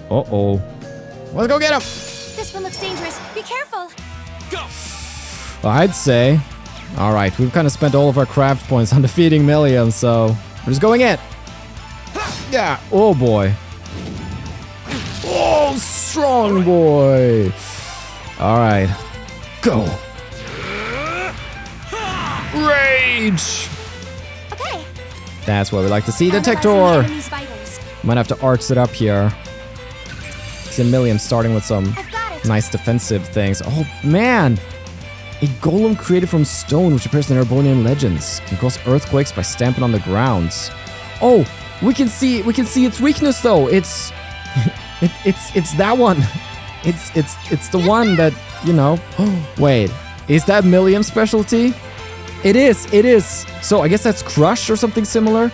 Uh-oh. Let's go get him! This one looks dangerous. Be careful. Well, I'd say. Alright, we've kind of spent all of our craft points on defeating Millium, so we're just going in. Yeah, oh boy. Oh, strong boy. Alright, go. Rage! Okay. That's what we like to see. Analyzing the Detector! enemy's vitals. Might have to arch it up here. See Millium starting with some I've got it. nice defensive things. Oh, man! A golem created from stone, which appears in Arbonian legends, can cause earthquakes by stamping on the grounds. Oh, we can see its weakness though. It's that one. It's the one that, you know. Wait, is that Millium's specialty? It is. So I guess that's Crush or something similar.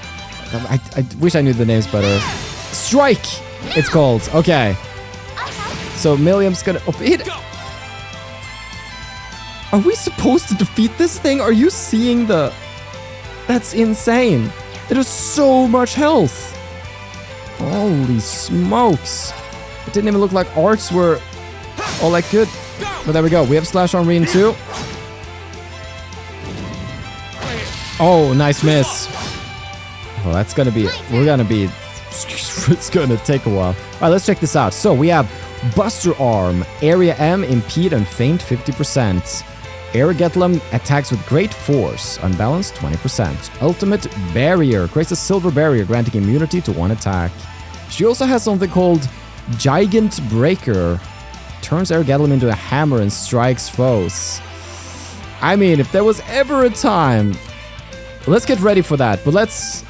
I wish I knew the names better. Strike, it's called. Okay. So Millium's gonna hit. Are we supposed to defeat this thing? Are you seeing the... That's insane. It has so much health. Holy smokes. It didn't even look like arts were all that good. But there we go. We have Slash on Reen too. Oh, nice miss. Oh, that's gonna be... We're gonna be... It's gonna take a while. Alright, let's check this out. So we have Buster Arm, Area M, Impede, and Feint 50%. Air Golem attacks with great force, unbalanced 20%. Ultimate Barrier creates a silver barrier granting immunity to one attack. She also has something called Gigant Breaker. Turns Air Golem into a hammer and strikes foes. I mean, if there was ever a time, let's get ready for that. But let's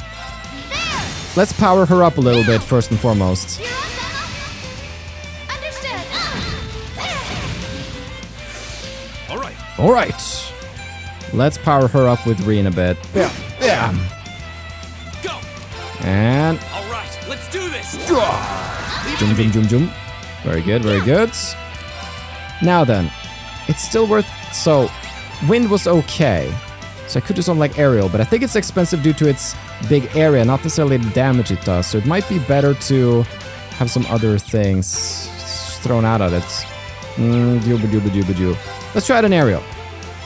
power her up a little bit first and foremost. All right. Let's power her up with Reen a bit. Yeah. Go. And All right, let's do this. Jum. Very good, very good. Now then, it's still worth... So, wind was okay. So I could do something like aerial, but I think it's expensive due to its big area, not necessarily the damage it does. So it might be better to have some other things thrown out at it. Let's try it an aerial.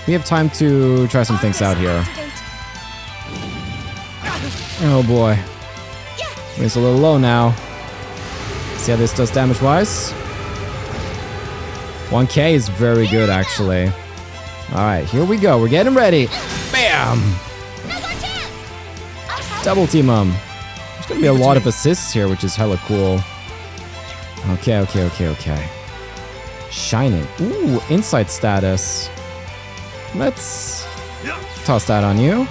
We have time to try some things out here. Oh boy. It's a little low now. See how this does damage-wise? 1k is very good, actually. Alright, here we go. We're getting ready. Bam! Double team 'em. There's gonna be a lot of assists here, which is hella cool. Okay. Shining. Ooh, insight status. Let's toss that on you.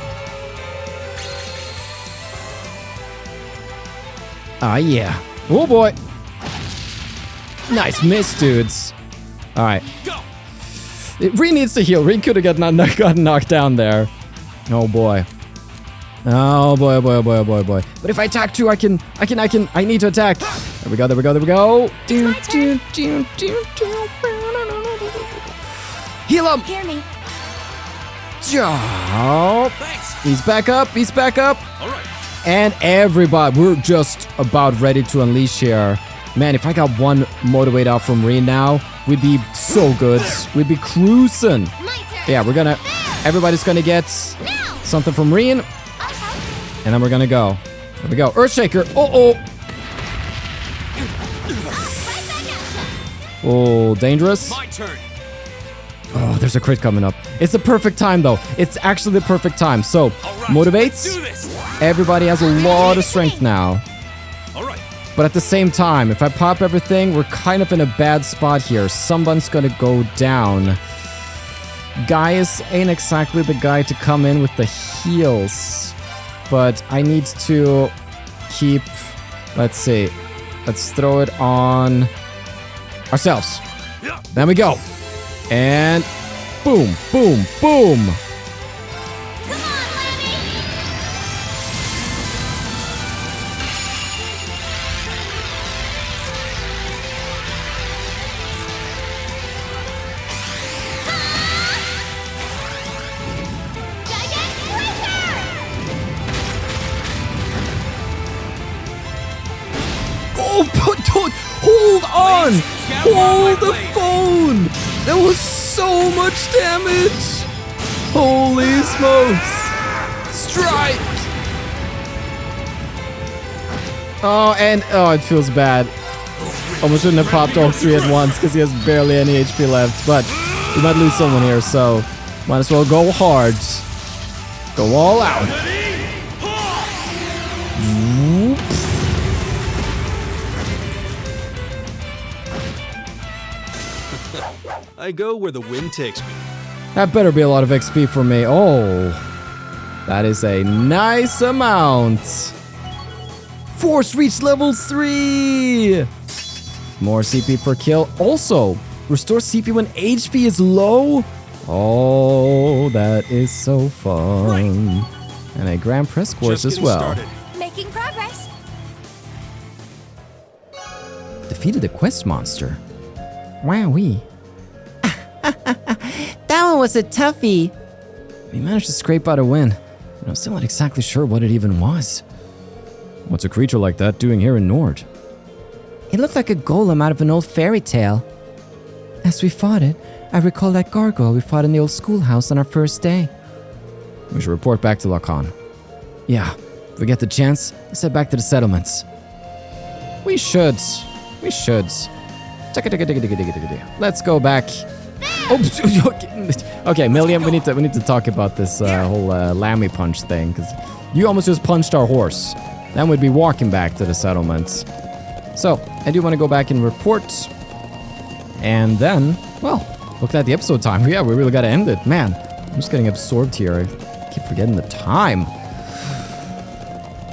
Ah, yeah. Oh boy. Nice miss, dudes. Alright. Reen needs to heal. Reen could have gotten knocked down there. Oh boy. Oh boy. But if I attack too, I need to attack. There we go. Heal him. Hear me. He's back up. All right. And everybody, we're just about ready to unleash here. Man, if I got one motivate out from Reen now, we'd be so good. We'd be cruising. Yeah, everybody's gonna get something from Reen. And then we're gonna go. Here we go. Earthshaker. Oh, dangerous. My turn. Oh, there's a crit coming up. It's the perfect time, though. It's actually the perfect time. So, motivates. Everybody has a lot of strength now. All right. But at the same time, if I pop everything, we're kind of in a bad spot here. Someone's gonna go down. Gaius ain't exactly the guy to come in with the heals. But I need to keep... Let's see. Let's throw it on ourselves. There we go. And boom. Hold on! Hold the phone! That was so much damage! Holy smokes! Strike! Oh, it feels bad. Almost shouldn't have popped all three at once because he has barely any HP left. But we might lose someone here, so might as well go hard. Go all out. I go where the wind takes me. That better be a lot of XP for me. Oh, that is a nice amount. Force reach level 3. More CP per kill. Also, restore CP when HP is low. Oh, that is so fun. And a Grand Press course as well. Started. Making progress. Defeated the quest monster. Wowee. That one was a toughie. We managed to scrape out a win, but I'm still not exactly sure what it even was. What's a creature like that doing here in Nord? It looked like a golem out of an old fairy tale. As we fought it, I recall that gargoyle we fought in the old schoolhouse on our first day. We should report back to Lacan. Yeah, if we get the chance, let's head back to the settlements. We should. Let's go back Oh, okay, Millium, we need to talk about this whole Lammy punch thing, because you almost just punched our horse. Then we'd be walking back to the settlements. So, I do want to go back and report. And then, well, looking at the episode time, yeah, we really got to end it. Man, I'm just getting absorbed here. I keep forgetting the time.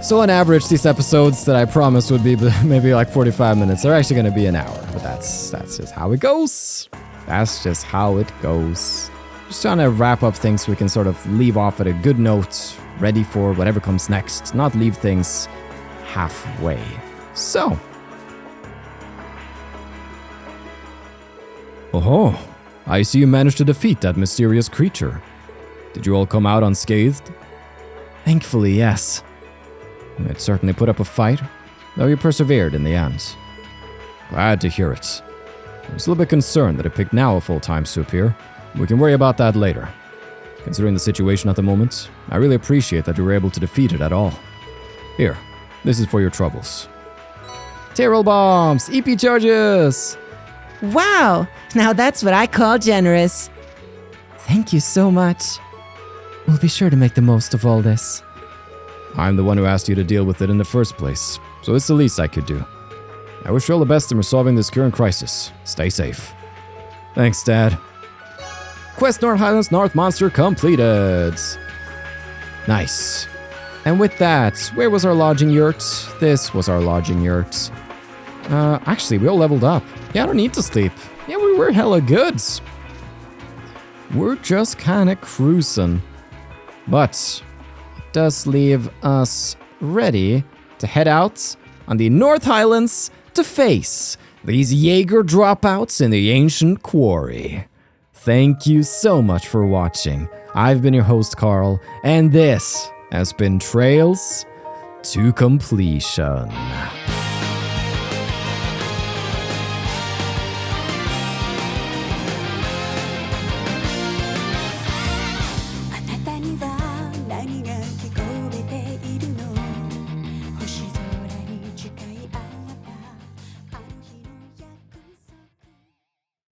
So on average, these episodes that I promised would be maybe like 45 minutes, they're actually going to be an hour. But that's just how it goes. That's just how it goes. Just trying to wrap up things so we can sort of leave off at a good note, ready for whatever comes next, not leave things halfway. So. Oh, I see you managed to defeat that mysterious creature. Did you all come out unscathed? Thankfully, yes. It certainly put up a fight, though you persevered in the end. Glad to hear it. I'm still a bit concerned that it picked now a full-time soup here. We can worry about that later. Considering the situation at the moment, I really appreciate that you were able to defeat it at all. Here, this is for your troubles. Terrell bombs! EP charges! Wow! Now that's what I call generous. Thank you so much. We'll be sure to make the most of all this. I'm the one who asked you to deal with it in the first place, so it's the least I could do. I wish you all the best in resolving this current crisis. Stay safe. Thanks, Dad. Quest North Highlands North Monster completed. Nice. And with that, where was our lodging yurt? This was our lodging yurt. Actually, we all leveled up. Yeah, I don't need to sleep. Yeah, we were hella good. We're just kinda cruising. But it does leave us ready to head out on the North Highlands to face these Jaeger dropouts in the ancient quarry. Thank you so much for watching. I've been your host, Carl, and this has been Trails to Completion.